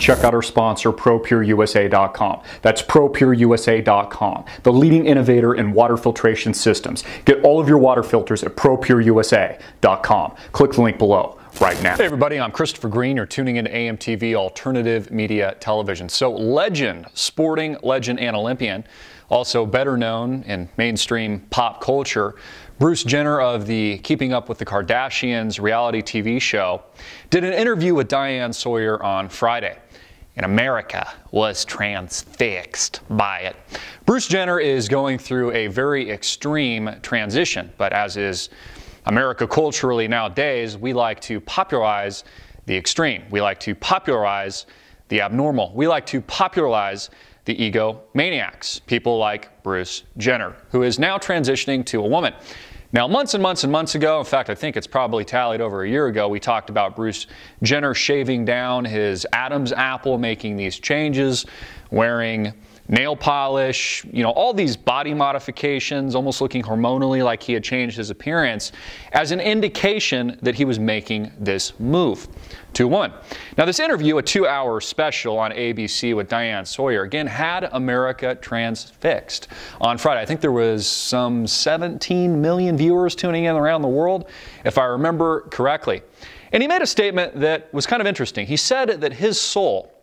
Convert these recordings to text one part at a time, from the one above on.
check out our sponsor, ProPureUSA.com. That's ProPureUSA.com, the leading innovator in water filtration systems. Get all of your water filters at ProPureUSA.com. Click the link below right now. Hey everybody, I'm Christopher Green. You're tuning into AMTV Alternative Media Television. So legend, sporting legend and Olympian, also better known in mainstream pop culture, Bruce Jenner of the Keeping Up with the Kardashians reality TV show did an interview with Diane Sawyer on Friday. And America was transfixed by it. Bruce Jenner is going through a very extreme transition, but as is America culturally nowadays, we like to popularize the extreme. We like to popularize the abnormal. We like to popularize the egomaniacs, people like Bruce Jenner, who is now transitioning to a woman. Now, months and months and months ago, in fact, I think it's probably tallied over a year ago, we talked about Bruce Jenner shaving down his Adam's apple, making these changes, wearing nail polish, all these body modifications, almost looking hormonally like he had changed his appearance, as an indication that he was making this move to one. Now, this interview, a 2-hour special on ABC with Diane Sawyer, again, had America transfixed on Friday. I think there was some 17 million viewers tuning in around the world, if I remember correctly. And he made a statement that was kind of interesting. He said that his soul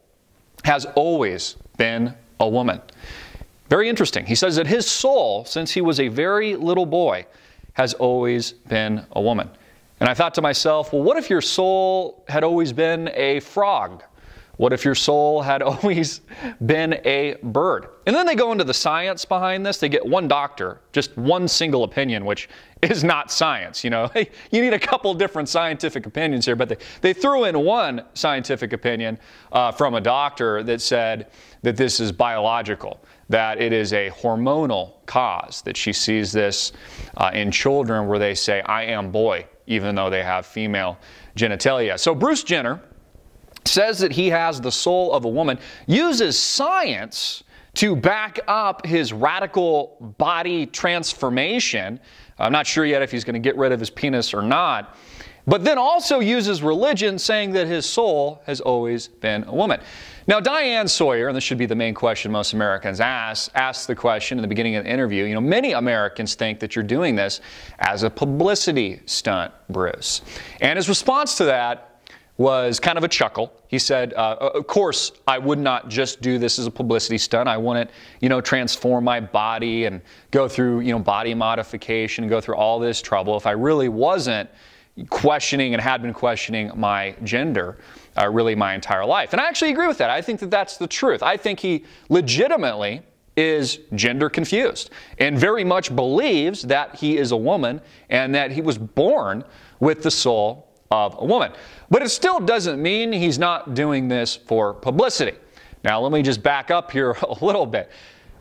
has always been a woman. Very interesting. He says that his soul, since he was a very little boy, has always been a woman. And I thought to myself, well, what if your soul had always been a frog? What if your soul had always been a bird? And then they go into the science behind this. They get one doctor, just one single opinion, which is not science. You need a couple different scientific opinions here, but they threw in one scientific opinion from a doctor that said that this is biological, that it is a hormonal cause, that she sees this in children where they say, I am boy, even though they have female genitalia. So Bruce Jenner says that he has the soul of a woman, uses science to back up his radical body transformation. I'm not sure yet if he's going to get rid of his penis or not, but then also uses religion, saying that his soul has always been a woman. Now, Diane Sawyer, and this should be the main question most Americans asked the question in the beginning of the interview, many Americans think that you're doing this as a publicity stunt, Bruce. And his response to that was kind of a chuckle. He said, of course, I would not just do this as a publicity stunt. I wouldn't, transform my body and go through, body modification, go through all this trouble if I really wasn't questioning and had been questioning my gender really my entire life. And I actually agree with that. I think that that's the truth. I think he legitimately is gender confused and very much believes that he is a woman and that he was born with the soul of a woman. But it still doesn't mean he's not doing this for publicity. Now, let me just back up here a little bit.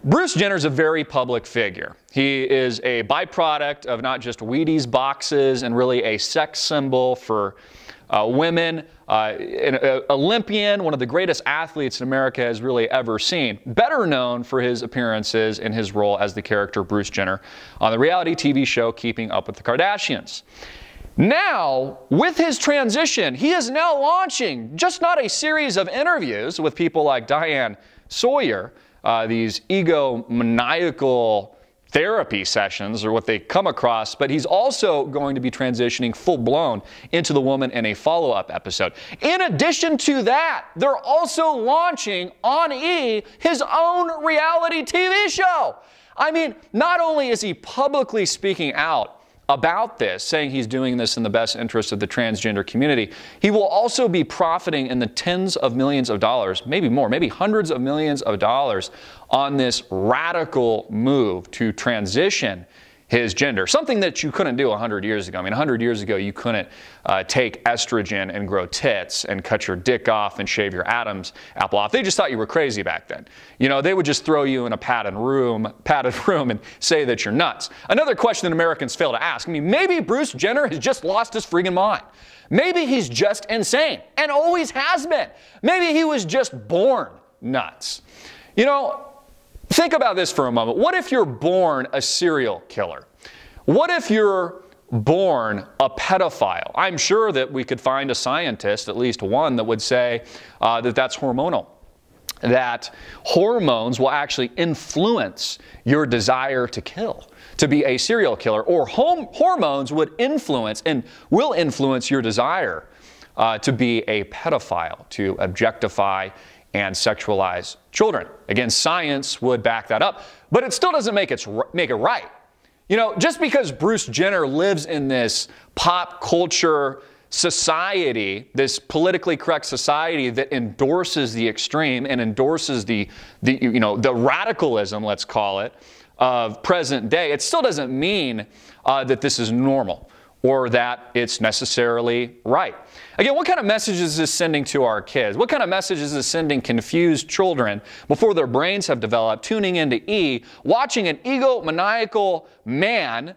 Bruce Jenner's a very public figure. He is a byproduct of not just Wheaties boxes and really a sex symbol for women, an Olympian, one of the greatest athletes America has really ever seen, better known for his appearances in his role as the character Bruce Jenner on the reality TV show Keeping Up with the Kardashians. Now, with his transition, he is now launching just not a series of interviews with people like Diane Sawyer, these egomaniacal therapy sessions or what they come across, but he's also going to be transitioning full-blown into the woman in a follow-up episode. In addition to that, they're also launching on E! His own reality TV show. I mean, not only is he publicly speaking out about this, saying he's doing this in the best interest of the transgender community, he will also be profiting in the tens of millions of dollars, maybe more, maybe hundreds of millions of dollars on this radical move to transition his gender, something that you couldn't do 100 years ago. I mean, 100 years ago, you couldn't take estrogen and grow tits and cut your dick off and shave your Adam's apple off. They just thought you were crazy back then. They would just throw you in a padded room and say that you're nuts. Another question that Americans fail to ask. I mean, maybe Bruce Jenner has just lost his freaking mind. Maybe he's just insane and always has been. Maybe he was just born nuts. Think about this for a moment. What if you're born a serial killer? What if you're born a pedophile. I'm sure that we could find a scientist, at least one, that would say that that's hormonal. That hormones will actually influence your desire to kill, to be a serial killer, or hormones would influence and will influence your desire to be a pedophile, to objectify and sexualize children. Again, science would back that up, but it still doesn't make it right. You know, just because Bruce Jenner lives in this pop culture society, this politically correct society that endorses the extreme and endorses the radicalism, let's call it, of present day, it still doesn't mean that this is normal or that it's necessarily right. Again, what kind of message is this sending to our kids? What kind of message is this sending confused children before their brains have developed, tuning into E, watching an egomaniacal man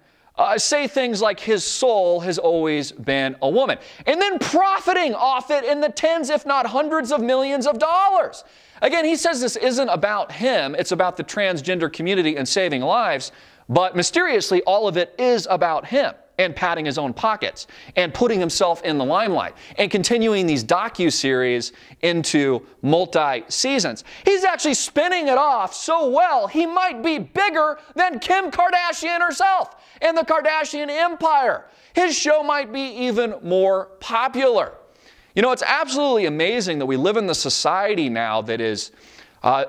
say things like his soul has always been a woman, and then profiting off it in the tens, if not hundreds of millions of dollars? Again, he says this isn't about him, it's about the transgender community and saving lives, but mysteriously all of it is about him and patting his own pockets and putting himself in the limelight and continuing these docu-series into multi-seasons. He's actually spinning it off so well, he might be bigger than Kim Kardashian herself and the Kardashian empire. His show might be even more popular. You know, it's absolutely amazing that we live in the society now that is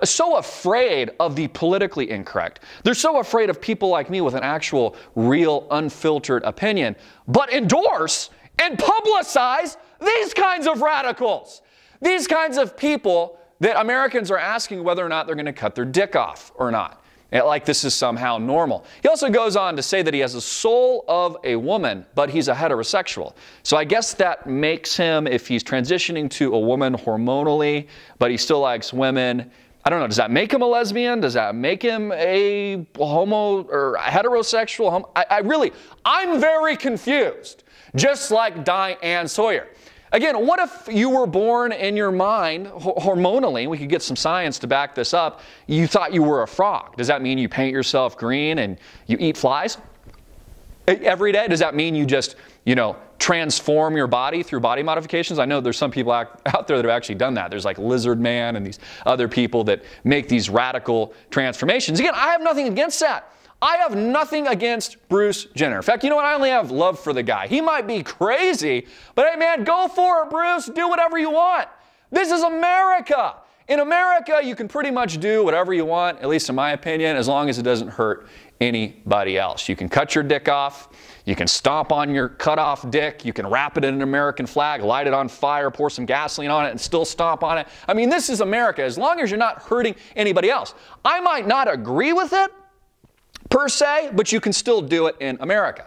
so afraid of the politically incorrect. They're so afraid of people like me with an actual, real, unfiltered opinion, but endorse and publicize these kinds of radicals. These kinds of people that Americans are asking whether or not they're going to cut their dick off or not. Like this is somehow normal. He also goes on to say that he has the soul of a woman, but he's a heterosexual. So I guess that makes him, if he's transitioning to a woman hormonally, but he still likes women, I don't know, does that make him a lesbian? Does that make him a homo or a heterosexual? I'm very confused, just like Diane Sawyer. Again, what if you were born in your mind, hormonally, we could get some science to back this up, you thought you were a frog? Does that mean you paint yourself green and you eat flies every day? Does that mean you just, transform your body through body modifications? I know there's some people out there that have actually done that. There's like Lizard Man and these other people that make these radical transformations. Again, I have nothing against that. I have nothing against Bruce Jenner. In fact, you know what? I only have love for the guy. He might be crazy, but hey man, go for it, Bruce. Do whatever you want. This is America. In America, you can pretty much do whatever you want, at least in my opinion, as long as it doesn't hurt anybody else. You can cut your dick off. You can stomp on your cut off dick. You can wrap it in an American flag, light it on fire, pour some gasoline on it, and still stomp on it. I mean, this is America, as long as you're not hurting anybody else. I might not agree with it, per se, but you can still do it in America.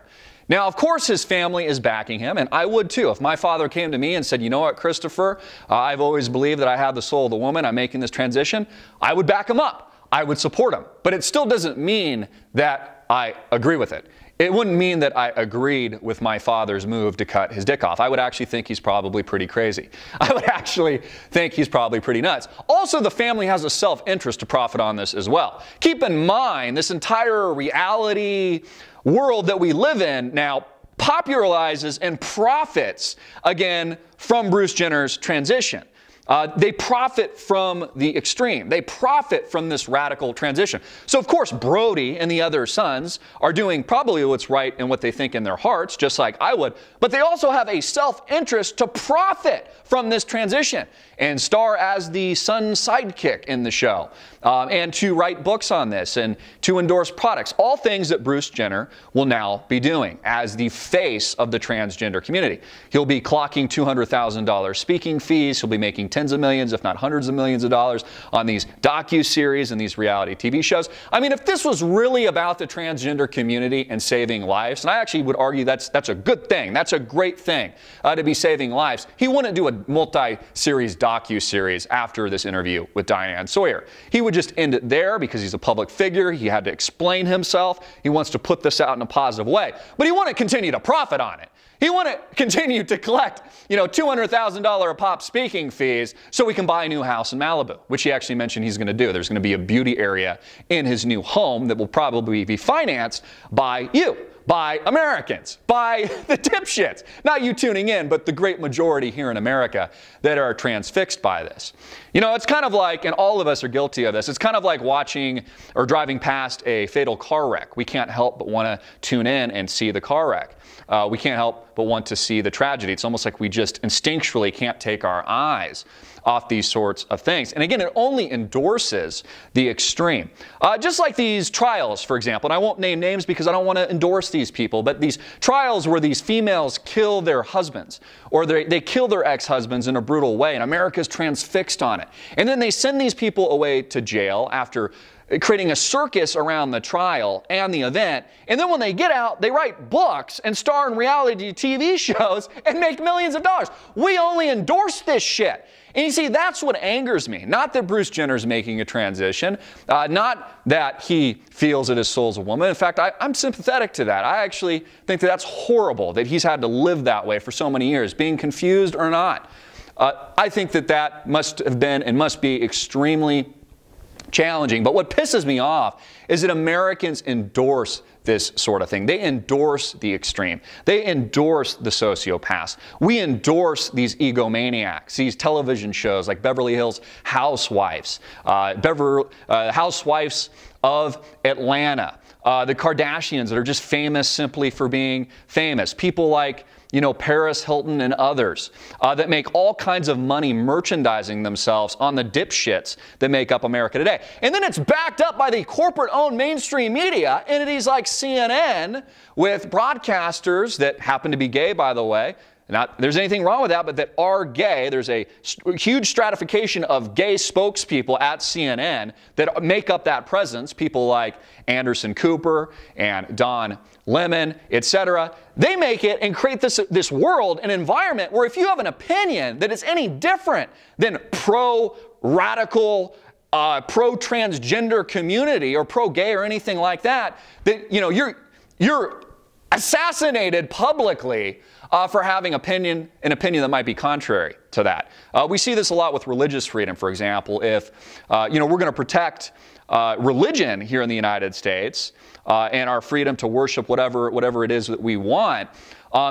Now, of course, his family is backing him, and I would too. If my father came to me and said, you know what, Christopher, I've always believed that I have the soul of the woman, I'm making this transition, I would back him up. I would support him. But it still doesn't mean that I agree with it. It wouldn't mean that I agreed with my father's move to cut his dick off. I would actually think he's probably pretty crazy. I would actually think he's probably pretty nuts. Also, the family has a self-interest to profit on this as well. Keep in mind, this entire reality world that we live in now popularizes and profits, again, from Bruce Jenner's transition. They profit from the extreme. They profit from this radical transition. So, of course, Brody and the other sons are doing probably what's right and what they think in their hearts, just like I would. But they also have a self-interest to profit from this transition and star as the son's sidekick in the show, and to write books on this and to endorse products. All things that Bruce Jenner will now be doing as the face of the transgender community. He'll be clocking $200,000 speaking fees. He'll be making tens of millions, if not hundreds of millions of dollars on these docu-series and these reality TV shows. I mean, if this was really about the transgender community and saving lives, and I actually would argue that's a good thing, that's a great thing to be saving lives, he wouldn't do a multi-series docu-series after this interview with Diane Sawyer. He would just end it there because he's a public figure. He had to explain himself. He wants to put this out in a positive way. But he wouldn't continue to profit on it. He wouldn't continue to collect, $200,000 a pop speaking fees so he can buy a new house in Malibu, which he actually mentioned he's going to do. There's going to be a beauty area in his new home that will probably be financed by you. by Americans, by the dipshits. Not you tuning in, but the great majority here in America that are transfixed by this. You know, it's kind of like, and all of us are guilty of this, it's kind of like watching or driving past a fatal car wreck. We can't help but want to tune in and see the car wreck. We can't help but want to see the tragedy. It's almost like we just instinctually can't take our eyes off these sorts of things. And again, it only endorses the extreme. Just like these trials, for example, and I won't name names because I don't want to endorse these people, but these trials where these females kill their husbands or they kill their ex-husbands in a brutal way, and America's transfixed on it. And then they send these people away to jail after creating a circus around the trial and the event, and then when they get out, they write books and star in reality TV shows and make millions of dollars. We only endorse this shit. And you see, that's what angers me. Not that Bruce Jenner's making a transition, not that he feels that his soul's a woman. In fact, I'm sympathetic to that. I actually think that that's horrible, that he's had to live that way for so many years, being confused or not. I think that that must have been and must be extremely challenging. But what pisses me off is that Americans endorse this sort of thing. They endorse the extreme. They endorse the sociopaths. We endorse these egomaniacs, these television shows like Beverly Hills Housewives, Housewives of Atlanta, the Kardashians that are just famous simply for being famous. People like, you know, Paris Hilton and others that make all kinds of money merchandising themselves on the dipshits that make up America today. And then it's backed up by the corporate-owned mainstream media, entities like CNN with broadcasters that happen to be gay, by the way. Not there's anything wrong with that, but that are gay. There's a huge stratification of gay spokespeople at CNN that make up that presence. People like Anderson Cooper and Don Lemon, etc. They make it and create this world, an environment where if you have an opinion that is any different than pro-radical, pro-transgender community or pro-gay or anything like that, that you know you're assassinated publicly for having an opinion that might be contrary to that. We see this a lot with religious freedom, for example. If you know, we're going to protect religion here in the United States and our freedom to worship whatever it is that we want,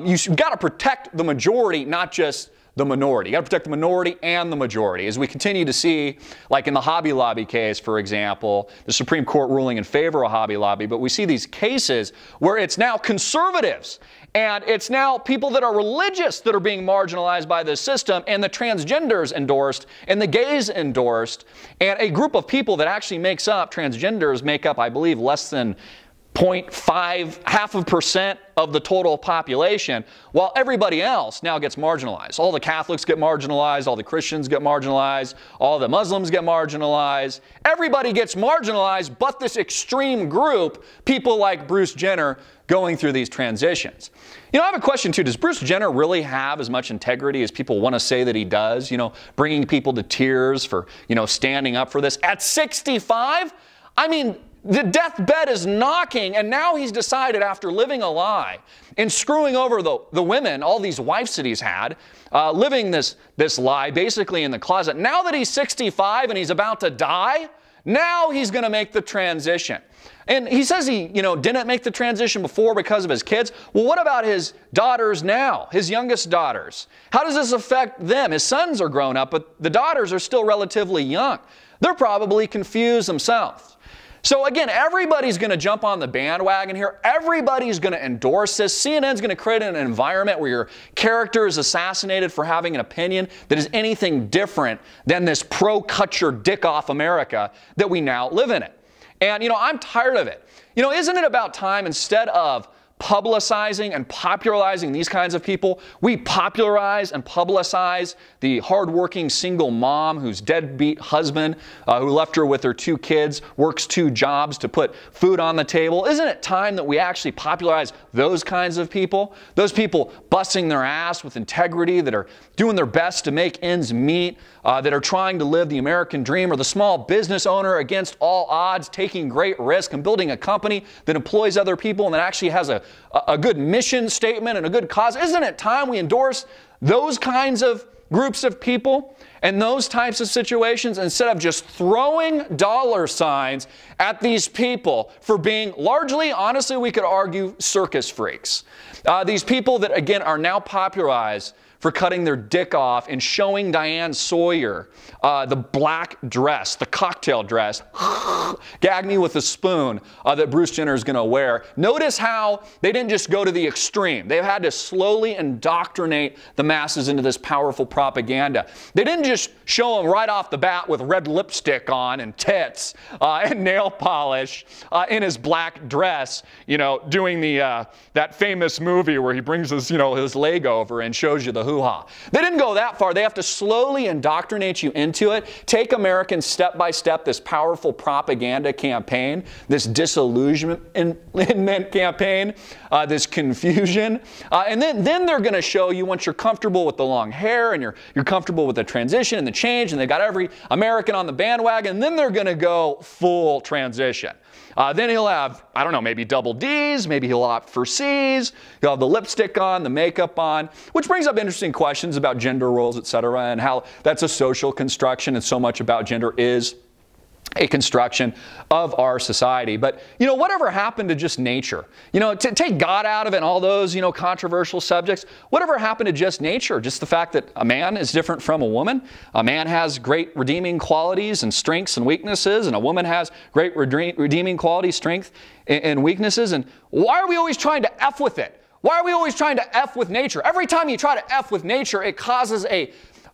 you've got to protect the majority, not just the minority. You got to protect the minority and the majority. As we continue to see, like in the Hobby Lobby case, for example, the Supreme Court ruling in favor of Hobby Lobby, but we see these cases where it's now conservatives and it's now people that are religious that are being marginalized by this system, and the transgenders endorsed and the gays endorsed, and a group of people that actually makes up, transgenders make up, I believe, less than 0.5% of the total population, while everybody else now gets marginalized. All the Catholics get marginalized, all the Christians get marginalized, all the Muslims get marginalized. Everybody gets marginalized, but this extreme group, people like Bruce Jenner, going through these transitions. You know, I have a question too. Does Bruce Jenner really have as much integrity as people want to say that he does? You know, bringing people to tears for, you know, standing up for this at 65? I mean, the deathbed is knocking, and now he's decided, after living a lie and screwing over the women, all these wives that he's had, living this lie basically in the closet. Now that he's 65 and he's about to die, now he's going to make the transition. And he says he, you know, didn't make the transition before because of his kids. Well, what about his daughters now, his youngest daughters? How does this affect them? His sons are grown up, but the daughters are still relatively young. They're probably confused themselves. So again, everybody's going to jump on the bandwagon here. Everybody's going to endorse this. CNN's going to create an environment where your character is assassinated for having an opinion that is anything different than this pro-cut your dick off America that we now live in it. And, you know, I'm tired of it. You know, isn't it about time, instead of publicizing and popularizing these kinds of people, we popularize and publicize the hardworking single mom whose deadbeat husband, who left her with her 2 kids, works 2 jobs to put food on the table? Isn't it time that we actually popularize those kinds of people? Those people busting their ass with integrity, that are doing their best to make ends meet, that are trying to live the American dream, or the small business owner against all odds, taking great risk and building a company that employs other people and that actually has a good mission statement and a good cause. Isn't it time we endorse those kinds of groups of people and those types of situations, instead of just throwing dollar signs at these people for being largely, honestly, we could argue, circus freaks. These people that, again, are now popularized for cutting their dick off and showing Diane Sawyer the black dress, the cocktail dress, gag me with a spoon, that Bruce Jenner is going to wear. Notice how they didn't just go to the extreme. They've had to slowly indoctrinate the masses into this powerful propaganda. They didn't just show them right off the bat with red lipstick on and tits and nail polish in his black dress, you know, doing the that famous movie where he brings his, you know, his leg over and shows you the hoo-ha. They didn't go that far. They have to slowly indoctrinate you into it, take Americans step by step, this powerful propaganda campaign, this disillusionment campaign, this confusion, and then they're going to show you, once you're comfortable with the long hair and you're comfortable with the transition and the change, and they got every American on the bandwagon, then they're going to go full transition. Then he'll have, I don't know, maybe double D's, maybe he'll opt for C's, he'll have the lipstick on, the makeup on, which brings up interesting questions about gender roles, etc., and how that's a social construction, and so much about gender is a construction of our society. But, you know, whatever happened to just nature? You know, to take God out of it and all those, you know, controversial subjects, whatever happened to just nature? Just the fact that a man is different from a woman? A man has great redeeming qualities and strengths and weaknesses, and a woman has great redeeming qualities, strength, and weaknesses. And why are we always trying to F with it? Why are we always trying to F with nature? Every time you try to F with nature, it causes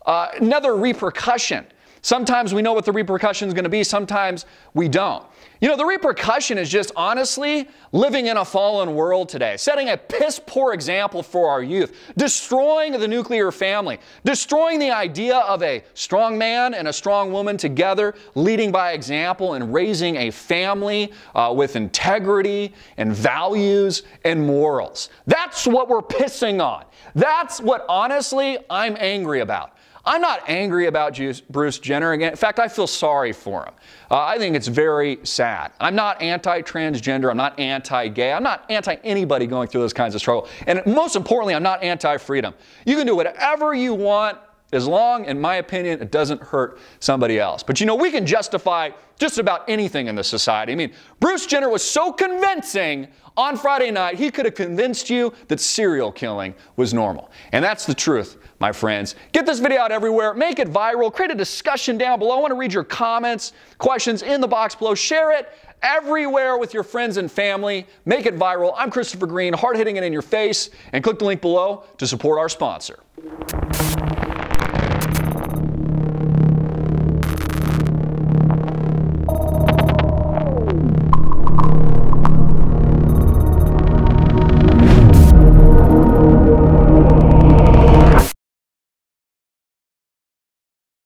another repercussion. Sometimes we know what the repercussion is going to be, sometimes we don't. You know, the repercussion is just honestly living in a fallen world today, setting a piss poor example for our youth, destroying the nuclear family, destroying the idea of a strong man and a strong woman together, leading by example and raising a family with integrity and values and morals. That's what we're pissing on. That's what honestly I'm angry about. I'm not angry about Bruce Jenner again. In fact, I feel sorry for him. I think it's very sad. I'm not anti-transgender. I'm not anti-gay. I'm not anti-anybody going through those kinds of struggle. And most importantly, I'm not anti-freedom. You can do whatever you want as long, in my opinion, it doesn't hurt somebody else. But you know, we can justify just about anything in this society. I mean, Bruce Jenner was so convincing on Friday night, he could have convinced you that serial killing was normal. And that's the truth, my friends. Get this video out everywhere. Make it viral. Create a discussion down below. I want to read your comments, questions in the box below. Share it everywhere with your friends and family. Make it viral. I'm Christopher Green, hard hitting it in your face. And click the link below to support our sponsor.